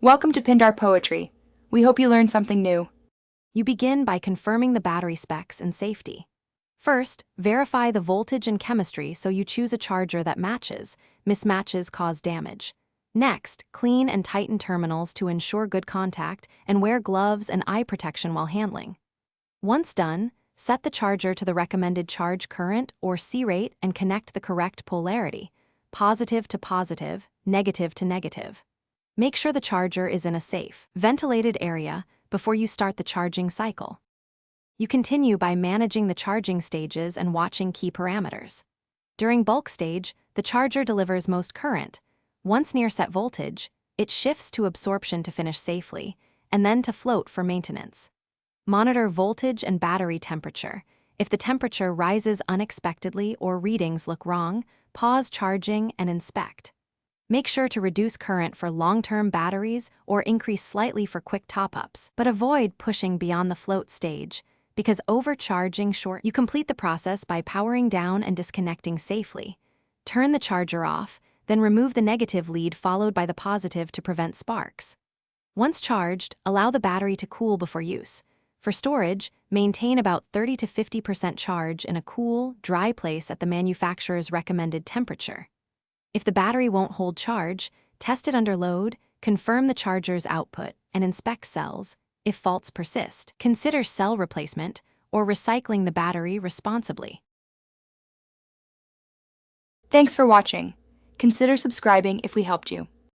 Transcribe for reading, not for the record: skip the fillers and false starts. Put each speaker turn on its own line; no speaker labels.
Welcome to Pindar Poetry. We hope you learned something new.
You begin by confirming the battery specs and safety. First, verify the voltage and chemistry so you choose a charger that matches. Mismatches cause damage. Next, clean and tighten terminals to ensure good contact and wear gloves and eye protection while handling. Once done, set the charger to the recommended charge current or C rate and connect the correct polarity, positive to positive, negative to negative. Make sure the charger is in a safe, ventilated area before you start the charging cycle. You continue by managing the charging stages and watching key parameters. During bulk stage, the charger delivers most current. Once near set voltage, it shifts to absorption to finish safely, and then to float for maintenance. Monitor voltage and battery temperature. If the temperature rises unexpectedly or readings look wrong, pause charging and inspect. Make sure to reduce current for long-term batteries or increase slightly for quick top-ups, but avoid pushing beyond the float stage, because overcharging You complete the process by powering down and disconnecting safely. Turn the charger off, then remove the negative lead followed by the positive to prevent sparks. Once charged, allow the battery to cool before use. For storage, maintain about 30 to 50% charge in a cool, dry place at the manufacturer's recommended temperature. If the battery won't hold charge, test it under load, confirm the charger's output, and inspect cells. If faults persist, consider cell replacement or recycling the battery responsibly.
Thanks for watching. Consider subscribing if we helped you.